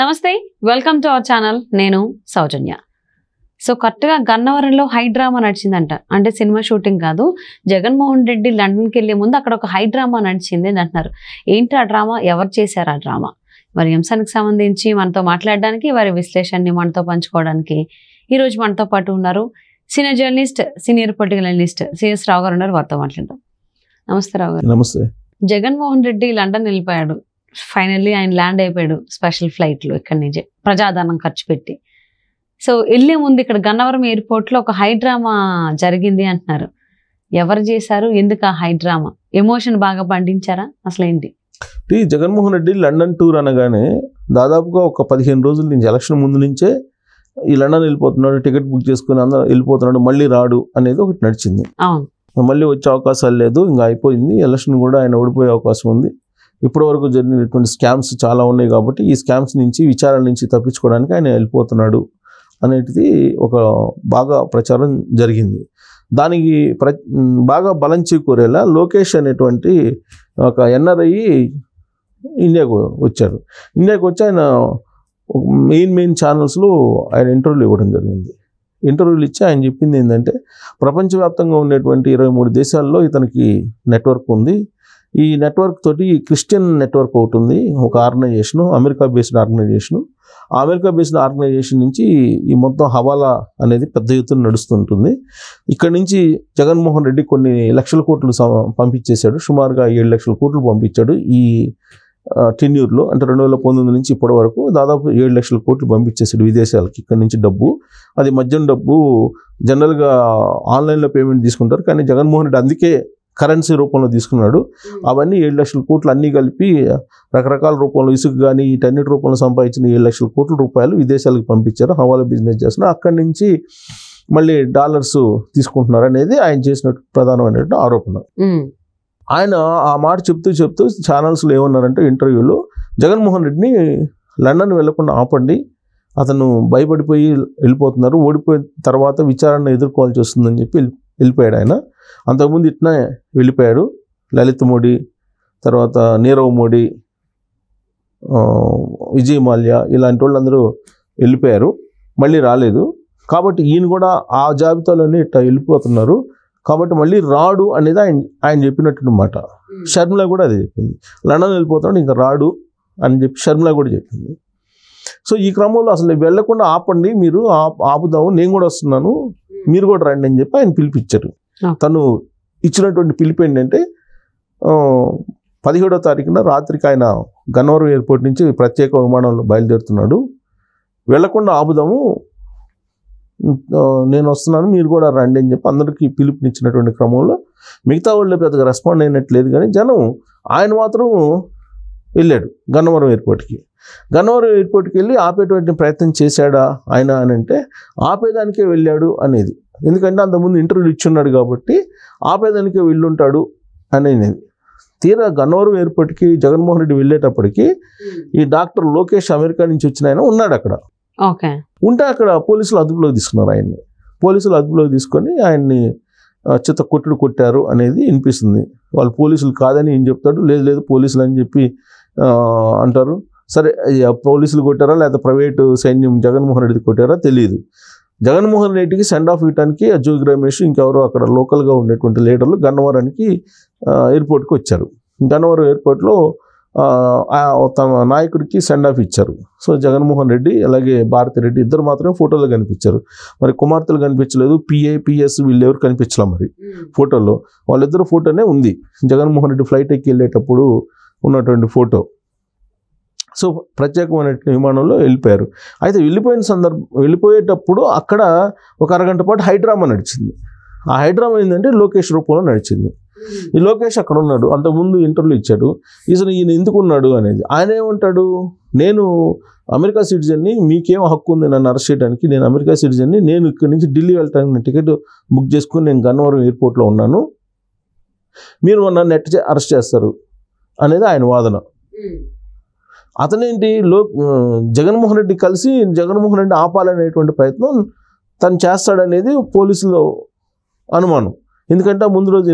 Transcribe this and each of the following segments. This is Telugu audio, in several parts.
నమస్తే, వెల్కమ్ టు అవర్ ఛానల్. నేను సౌజన్య. సో కరెక్ట్గా గన్నవరంలో హై డ్రామా నడిచిందంట. అంటే సినిమా షూటింగ్ కాదు, జగన్మోహన్ రెడ్డి లండన్కి వెళ్ళే ముందు అక్కడ ఒక హై డ్రామా నడిచింది అని అంటున్నారు. ఏంటి ఆ డ్రామా, ఎవరు చేశారు ఆ డ్రామా? మరి అంశానికి సంబంధించి మనతో మాట్లాడడానికి, వారి విశ్లేషణని మనతో పంచుకోవడానికి ఈరోజు మనతో పాటు ఉన్నారు senior journalist, senior political analyst CS Rao garu ఉన్నారు. వారితో మాట్లాడదాం. నమస్తే రావు గారు. నమస్తే. జగన్మోహన్ రెడ్డి లండన్ వెళ్ళిపోయాడు. ఫైనల్లీ ఆయన ల్యాండ్ అయిపోయాడు స్పెషల్ ఫ్లైట్లో ఇక్కడి నుంచి ప్రజాధనం ఖర్చు పెట్టి. సో వెళ్ళే ముందు ఇక్కడ గన్నవరం ఎయిర్పోర్ట్లో ఒక హై డ్రామా జరిగింది అంటున్నారు. ఎవరు చేశారు, ఎందుకు ఆ హై డ్రామా? ఎమోషన్ బాగా పండించారా, అసలు ఏంటి? ఈ జగన్మోహన్ రెడ్డి లండన్ టూర్ అనగానే దాదాపుగా ఒక 15 రోజుల నుంచి, ఎలక్షన్ ముందు నుంచే ఈ లండన్ వెళ్ళిపోతున్నాడు, టికెట్ బుక్ చేసుకుని అందరూ వెళ్ళిపోతున్నాడు, మళ్ళీ రాడు అనేది ఒకటి నడిచింది. అవును, మళ్ళీ వచ్చే అవకాశాలు లేదు, ఇంకా అయిపోయింది, ఎలక్షన్ కూడా ఆయన ఓడిపోయే అవకాశం ఉంది. ఇప్పటి వరకు జరిగినటువంటి స్కామ్స్ చాలా ఉన్నాయి కాబట్టి ఈ స్కామ్స్ నుంచి, విచారణ నుంచి తప్పించుకోవడానికి ఆయన వెళ్ళిపోతున్నాడు అనేది ఒక బాగా ప్రచారం జరిగింది. దానికి బాగా బలం చేకూరేలా లోకేష్ అనేటువంటి ఒక ఎన్ఆర్ఐ ఇండియాకు వచ్చారు. ఇండియాకు వచ్చి ఆయన మెయిన్ ఛానల్స్లో ఆయన ఇంటర్వ్యూలు ఇవ్వడం జరిగింది. ఇంటర్వ్యూలు ఇచ్చి ఆయన చెప్పింది ఏంటంటే, ప్రపంచవ్యాప్తంగా ఉండేటువంటి 23 దేశాల్లో ఇతనికి నెట్వర్క్ ఉంది. ఈ నెట్వర్క్ తోటి క్రిస్టియన్ నెట్వర్క్ ఒకటి ఉంది, ఒక ఆర్గనైజేషను, అమెరికా బేస్డ్ ఆర్గనైజేషను. ఆ అమెరికా బేస్డ్ ఆర్గనైజేషన్ నుంచి ఈ మొత్తం హవాలా అనేది పెద్ద ఎత్తున నడుస్తుంటుంది. ఇక్కడ నుంచి జగన్మోహన్ రెడ్డి కొన్ని లక్షల కోట్లు పంపించేశాడు, సుమారుగా 7 లక్షల కోట్లు పంపించాడు. ఈ టెన్యూర్లో, అంటే 2019 నుంచి ఇప్పటి వరకు దాదాపు 7 లక్షల కోట్లు పంపించేసాడు విదేశాలకి. ఇక్కడ నుంచి డబ్బు, అది మద్యం డబ్బు, జనరల్గా ఆన్లైన్లో పేమెంట్ తీసుకుంటారు, కానీ జగన్మోహన్ రెడ్డి అందుకే కరెన్సీ రూపంలో తీసుకున్నాడు. అవన్నీ 7 లక్షల కోట్లు అన్నీ కలిపి రకరకాల రూపంలో, ఇసుక కానీ వీటన్నిటి రూపంలో సంపాదించిన 7 లక్షల కోట్ల రూపాయలు విదేశాలకు పంపించారు, హవాలా బిజినెస్ చేస్తున్నారు. అక్కడి నుంచి మళ్ళీ డాలర్స్ తీసుకుంటున్నారు అనేది ఆయన చేసిన ప్రధానమైనటువంటి ఆరోపణ. ఆయన ఆ మాట చెప్తూ ఛానల్స్లో ఏమన్నారంటే, ఇంటర్వ్యూలో, జగన్మోహన్ రెడ్డిని లండన్ వెళ్లకుండా ఆపండి, అతను భయపడిపోయి వెళ్ళిపోతున్నారు, ఓడిపోయిన తర్వాత విచారణ ఎదుర్కోవాల్సి వస్తుందని చెప్పి వెళ్ళిపోయాడు ఆయన. అంతకుముందు ఇట్లా వెళ్ళిపోయాడు లలిత్ మోడీ, తర్వాత నీరవ్ మోడీ, విజయ్ మాల్యా, ఇలాంటి వాళ్ళందరూ వెళ్ళిపోయారు, మళ్ళీ రాలేదు. కాబట్టి ఈయన కూడా ఆ జాబితాలోనే ఇట్లా వెళ్ళిపోతున్నారు, కాబట్టి మళ్ళీ రాడు అనేది ఆయన చెప్పినట్టు మాట. షర్మిల కూడా అదే చెప్పింది, లండన్ వెళ్ళిపోతున్నాడు ఇంకా రాడు అని చెప్పి షర్మిల కూడా చెప్పింది. సో ఈ క్రమంలో అసలు వెళ్లకుండా ఆపండి, మీరు ఆపుదాము, నేను కూడా వస్తున్నాను, మీరు కూడా రండి అని చెప్పి ఆయన పిలిపించారు. తను ఇచ్చినటువంటి పిలుపు ఏంటంటే, 17వ తారీఖున రాత్రికి ఆయన గన్నవరం ఎయిర్పోర్ట్ నుంచి ప్రత్యేక విమానంలో బయలుదేరుతున్నాడు, వెళ్లకుండా ఆపుదాము, నేను వస్తున్నాను, మీరు కూడా రండి అని చెప్పి అందరికీ పిలుపునిచ్చినటువంటి క్రమంలో మిగతా వాళ్ళు పెద్దగా రెస్పాండ్ అయినట్లేదు, కానీ జనం ఆయన మాత్రం వెళ్ళాడు గన్నవరం ఎయిర్పోర్ట్కి. గన్నవరం ఎయిర్పోర్ట్కి వెళ్ళి ఆపేటువంటి ప్రయత్నం చేశాడా ఆయన అని అంటే, ఆపేదానికే వెళ్ళాడు అనేది. ఎందుకంటే అంతకుముందు ఇంటర్వ్యూలు ఇచ్చున్నాడు కాబట్టి ఆపేదానికే వెళ్ళుంటాడు అనేది. తీరా గన్నవరం ఎయిర్పోర్ట్కి జగన్మోహన్ రెడ్డి వెళ్ళేటప్పటికి ఈ డాక్టర్ లోకేష్ అమెరికా నుంచి వచ్చిన ఆయన ఉన్నాడు అక్కడ. ఉంటే అక్కడ పోలీసులు అదుపులోకి తీసుకున్నారు ఆయన్ని. పోలీసులు అదుపులోకి తీసుకొని ఆయన్ని చిత్త కొట్టారు అనేది వినిపిస్తుంది. వాళ్ళు పోలీసులు కాదని ఏం చెప్తాడు, లేదు పోలీసులు అని చెప్పి అంటారు. సరే, పోలీసులు కొట్టారా లేదా ప్రైవేటు సైన్యం జగన్మోహన్ రెడ్డికి కొట్టారా తెలియదు. జగన్మోహన్ రెడ్డికి సెండ్ ఆఫ్ ఇవ్వడానికి జోగి రమేష్, ఇంకెవరో అక్కడ లోకల్గా ఉండేటువంటి లీడర్లు గన్నవరానికి ఎయిర్పోర్ట్కి వచ్చారు. గన్నవరం ఎయిర్పోర్ట్లో తమ నాయకుడికి సెండ్ ఆఫ్ ఇచ్చారు. సో జగన్మోహన్ రెడ్డి అలాగే భారతిరెడ్డి ఇద్దరు మాత్రమే ఫోటోలో కనిపించారు. మరి కుమార్తెలు కనిపించలేదు, పిఎస్ వీళ్ళు ఎవరు కనిపించలే మరి ఫోటోలో. వాళ్ళిద్దరు ఫోటోనే ఉంది, జగన్మోహన్ రెడ్డి ఫ్లైట్ ఎక్కి వెళ్ళేటప్పుడు ఉన్నటువంటి ఫోటో. సో ప్రత్యేకమైన విమానంలో వెళ్ళిపోయారు. అయితే వెళ్ళిపోయేటప్పుడు అక్కడ ఒక అరగంట పాటు హైడ్రామా నడిచింది. ఆ హైడ్రామా ఏంటంటే లోకేష్ రూపంలో నడిచింది. ఈ లోకేష్ అక్కడ ఉన్నాడు, అంతకుముందు ఇంటర్వ్యూ ఇచ్చాడు. ఈయన ఎందుకు ఉన్నాడు అనేది. ఆయన ఏమంటాడు, నేను అమెరికా సిటిజన్ని, మీకేం హక్కు ఉంది నన్ను అరెస్ట్ చేయడానికి, నేను అమెరికా సిటిజన్ని, నేను ఇక్కడి నుంచి ఢిల్లీ వెళ్ళటానికి నేను టికెట్ బుక్ చేసుకుని నేను గన్నవరం ఎయిర్పోర్ట్లో ఉన్నాను, మీరు నన్ను అరెస్ట్ చేస్తారు అనేది ఆయన వాదన. అతనేంటి, జగన్మోహన్ రెడ్డి కలిసి జగన్మోహన్ రెడ్డి ఆపాలనేటువంటి ప్రయత్నం తను చేస్తాడనేది పోలీసులు అనుమానం. ఎందుకంటే ముందు రోజు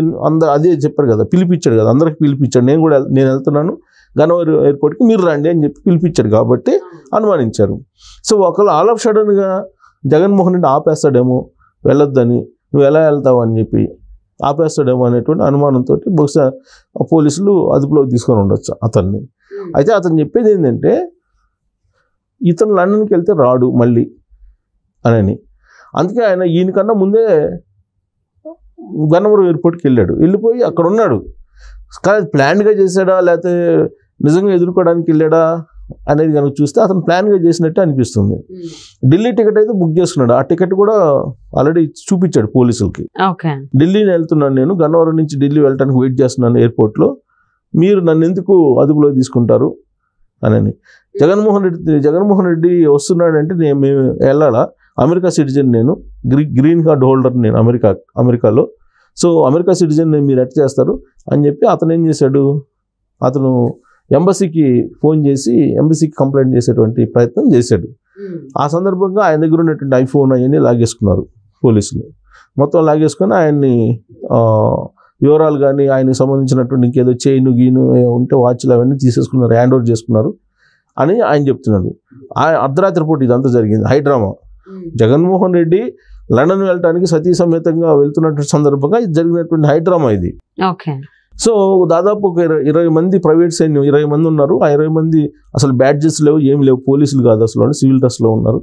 అదే చెప్పారు కదా, పిలిపించాడు కదా, అందరికి పిలిపించాడు, నేను వెళ్తున్నాను, గన్నవరం ఎయిర్పోర్ట్కి మీరు రండి అని చెప్పి పిలిపించాడు కాబట్టి అనుమానించారు. సో ఒకళ్ళు ఆల్ ఆఫ్ సడన్గా జగన్మోహన్ రెడ్డి ఆపేస్తాడేమో వెళ్ళొద్దని, నువ్వు ఎలా వెళ్తావు అని చెప్పి ఆపేస్తాడేమో అనేటువంటి అనుమానంతో బహుశా పోలీసులు అదుపులోకి తీసుకొని ఉండొచ్చు అతన్ని. అయితే అతను చెప్పేది ఏంటంటే ఇతను లండన్కి వెళ్తే రాడు మళ్ళీ అని. అందుకే ఆయన ఈయనకన్నా ముందే గన్నవరం ఎయిర్పోర్ట్కి వెళ్ళిపోయి అక్కడ ఉన్నాడు. కానీ ప్లాన్గా చేశాడా లేకపోతే నిజంగా ఎదుర్కోవడానికి వెళ్ళాడా అనేది కనుక చూస్తే అతను ప్లాన్గా చేసినట్టే అనిపిస్తుంది. ఢిల్లీ టికెట్ అయితే బుక్ చేసుకున్నాడు. ఆ టికెట్ కూడా ఆల్రెడీ చూపించాడు పోలీసులకి. ఢిల్లీని వెళ్తున్నాను, నేను గన్నవరం నుంచి ఢిల్లీ వెళ్ళడానికి వెయిట్ చేస్తున్నాను ఎయిర్పోర్ట్లో, మీరు నన్ను ఎందుకు అదుపులో తీసుకుంటారు అని. జగన్మోహన్ రెడ్డి వస్తున్నాడంటే మేము వెళ్ళాలా, అమెరికా సిటిజన్, నేను గ్రీన్ కార్డ్ హోల్డర్, నేను అమెరికాలో, సో అమెరికా సిటిజన్ మీరు ఎట్ చేస్తారు అని చెప్పి అతను ఏం చేశాడు, అతను ఎంబసీకి ఫోన్ చేసి ఎంబసీకి కంప్లైంట్ చేసేటువంటి ప్రయత్నం చేశాడు. ఆ సందర్భంగా ఆయన దగ్గర ఉన్నటువంటి ఐఫోన్ అవన్నీ లాగేసుకున్నారు పోలీసులు. మొత్తం లాగేసుకొని ఆయన్ని వివరాలు కానీ ఆయనకు సంబంధించినటువంటి ఇంకేదో చైను గీను ఉంటే వాచ్లు అవన్నీ తీసేసుకున్నారు, హ్యాండ్ ఓవర్ చేసుకున్నారు అని ఆయన చెప్తున్నాడు. అర్ధరాత్రి పూట ఇదంతా జరిగింది హైడ్రామా. జగన్మోహన్ రెడ్డి లండన్ వెళ్ళడానికి సతీ సమేతంగా వెళ్తున్నటువంటి సందర్భంగా ఇది జరిగినటువంటి హైడ్రామా ఇది. సో దాదాపు ఒక 20 మంది ప్రైవేట్ సైన్యం 20 మంది ఉన్నారు. ఆ 20 మంది అసలు బ్యాడ్జెస్ లేవు, ఏం లేవు, పోలీసులు కాదు అసలు, సివిల్ డ్రెస్లో ఉన్నారు.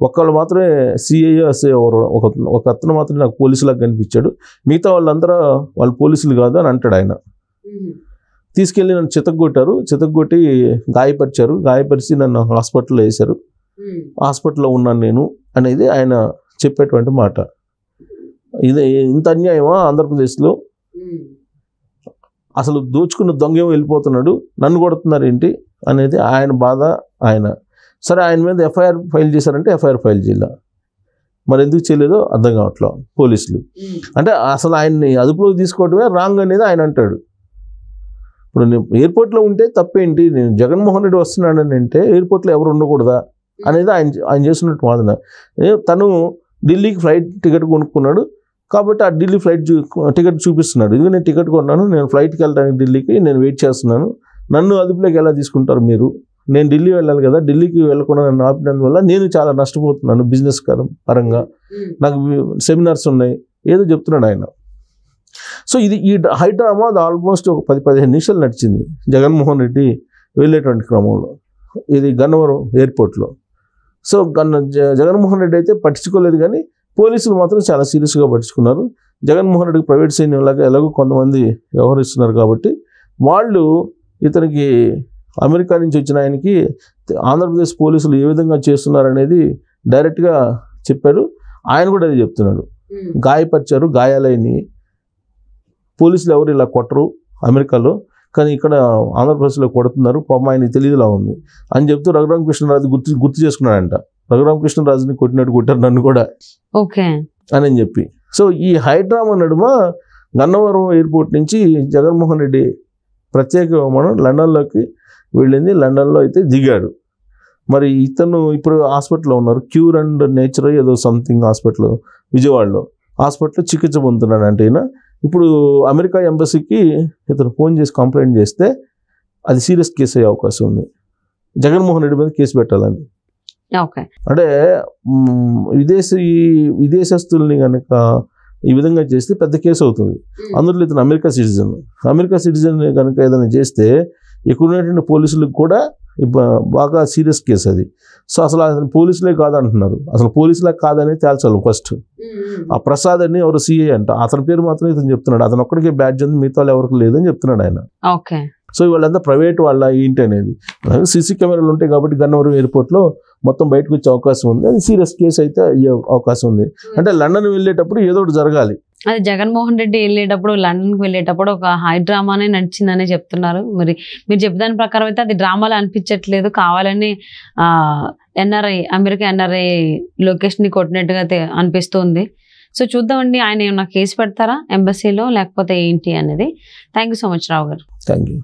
ఒక్కళ్ళు మాత్రమే సిఐఎస్ఏ ఒక అతను మాత్రమే నాకు పోలీసులాగా కనిపించాడు, మిగతా వాళ్ళందరూ వాళ్ళు పోలీసులు కాదు అని అంటాడు ఆయన. తీసుకెళ్ళి నన్ను చితగ్గొట్టి గాయపరిచి నన్ను హాస్పిటల్లో వేశారు, హాస్పిటల్లో ఉన్నాను నేను అనేది ఆయన చెప్పేటువంటి మాట. ఇది ఇంత అన్యాయమా ఆంధ్రప్రదేశ్లో? అసలు దోచుకున్న దొంగేమో వెళ్ళిపోతున్నాడు, నన్ను కొడుతున్నారు ఏంటి అనేది ఆయన బాధ. ఆయన సరే ఆయన మీద ఎఫ్ఐఆర్ ఫైల్ చేశారంటే ఎఫ్ఐఆర్ ఫైల్ చేయాల, మరి ఎందుకు చేయలేదో అర్థం కావట్లేదు పోలీసులు. అంటే అసలు ఆయన్ని అదుపులోకి తీసుకోవడమే రాంగ్ అనేది ఆయన అంటాడు. ఇప్పుడు నేను ఎయిర్పోర్ట్లో ఉంటే తప్పేంటి, నేను జగన్మోహన్ రెడ్డి వస్తున్నాడని అంటే ఎయిర్పోర్ట్లో ఎవరు ఉండకూడదా అనేది ఆయన చేస్తున్నట్టు వాదన. తను ఢిల్లీకి ఫ్లైట్ టికెట్ కొనుక్కున్నాడు కాబట్టి ఆ ఢిల్లీ ఫ్లైట్ టికెట్ చూపిస్తున్నాడు, ఇదిగో నేను టికెట్ కొన్నాను, నేను ఫ్లైట్కి వెళ్ళడానికి ఢిల్లీకి నేను వెయిట్ చేస్తున్నాను, నన్ను అదుపులోకి ఎలా తీసుకుంటారు మీరు, నేను ఢిల్లీ వెళ్ళాలి కదా, ఢిల్లీకి వెళ్ళకుండా నన్ను ఆపినందువల్ల నేను చాలా నష్టపోతున్నాను బిజినెస్ పరంగా, నాకు సెమినార్స్ ఉన్నాయి, ఏదో చెప్తున్నాడు ఆయన. సో ఈ హైడ్రామా ఆల్మోస్ట్ ఒక 10-15 నిమిషాలు నడిచింది జగన్మోహన్ రెడ్డి వెళ్ళేటువంటి క్రమంలో, ఇది గన్నవరం ఎయిర్పోర్ట్లో. సో జగన్మోహన్ రెడ్డి అయితే పట్టించుకోలేదు, కానీ పోలీసులు మాత్రం చాలా సీరియస్గా పట్టించుకున్నారు. జగన్మోహన్ రెడ్డికి ప్రైవేట్ సైన్యంలాగా ఎలాగో కొంతమంది వ్యవహరిస్తున్నారు కాబట్టి వాళ్ళు ఇతనికి అమెరికా నుంచి వచ్చిన ఆయనకి ఆంధ్రప్రదేశ్ పోలీసులు ఏ విధంగా చేస్తున్నారనేది డైరెక్ట్గా చెప్పాడు. ఆయన కూడా అది చెప్తున్నాడు, గాయపరిచారు, గాయాలైనవి, పోలీసులు ఎవరు ఇలా కొట్టరు అమెరికాలో, కానీ ఇక్కడ ఆంధ్రప్రదేశ్లో కొడుతున్నారు, పాపం ఆయన తెలియదులా ఉంది అని చెప్తూ రఘురామకృష్ణరాజు గుర్తు చేసుకున్నాడంట. రఘురామకృష్ణరాజుని కొట్టారు నన్ను కూడా అని చెప్పి. సో ఈ హైడ్రామా నడుమ గన్నవరం ఎయిర్పోర్ట్ నుంచి జగన్మోహన్ రెడ్డి ప్రత్యేక విమానం లండన్లోకి వెళ్ళింది. లండన్లో అయితే దిగాడు. మరి ఇతను ఇప్పుడు హాస్పిటల్లో ఉన్నారు, క్యూర్ అండ్ నేచర్ ఏదో సంథింగ్ హాస్పిటల్ విజయవాడలో, హాస్పిటల్లో చికిత్స పొందుతున్నాడు. అంటే ఈయన ఇప్పుడు అమెరికా ఎంబసీకి ఇతను ఫోన్ చేసి కంప్లైంట్ చేస్తే అది సీరియస్ కేసు అయ్యే అవకాశం ఉంది, జగన్మోహన్ రెడ్డి మీద కేసు పెట్టాలని. అంటే విదేశస్తుల్ని కనుక ఈ విధంగా చేస్తే పెద్ద కేసు అవుతుంది. అందులో ఇతను అమెరికా సిటిజన్ కనుక ఏదైనా చేస్తే ఇక్కడ ఉన్నటువంటి పోలీసులకు కూడా బాగా సీరియస్ కేసు అది. సో అసలు పోలీసులే కాదంటున్నారు, అసలు పోలీసులే కాదని తేల్చాలి ఫస్ట్. ఆ ప్రసాద్ అని ఎవరు సిఐ అంట, అతని పేరు మాత్రం ఇతను చెప్తున్నాడు, అతను ఒక్కడికే బ్యాడ్జ్ ఉంది, మిగతా వాళ్ళు ఎవరికి లేదని చెప్తున్నాడు ఆయన. సో వాళ్ళంతా ప్రైవేట్ వాళ్ళ ఏంటి అనేది సీసీ కెమెరాలు ఉంటాయి కాబట్టి గన్నవరం ఎయిర్పోర్ట్లో మొత్తం బయటకు వచ్చే అవకాశం ఉంది. అది సీరియస్ కేసు అయితే అయ్యే అవకాశం ఉంది. అంటే లండన్ వెళ్ళేటప్పుడు ఏదో ఒకటి జరగాలి. అది జగన్మోహన్ రెడ్డి వెళ్ళేటప్పుడు లండన్కి వెళ్ళేటప్పుడు ఒక హై డ్రామానే నడిచిందని చెప్తున్నారు. మరి మీరు చెప్పిన ప్రకారం అయితే అది డ్రామాలు అనిపించట్లేదు, కావాలని అమెరికా ఎన్ఆర్ఐ లొకేషన్ని కొట్టినట్టుగా అనిపిస్తుంది. సో చూద్దామండి, ఆయన ఏమన్నా కేసు పెడతారా ఎంబసీలో లేకపోతే ఏంటి అనేది. థ్యాంక్ యూ సో మచ్ రావు గారు. Thank you.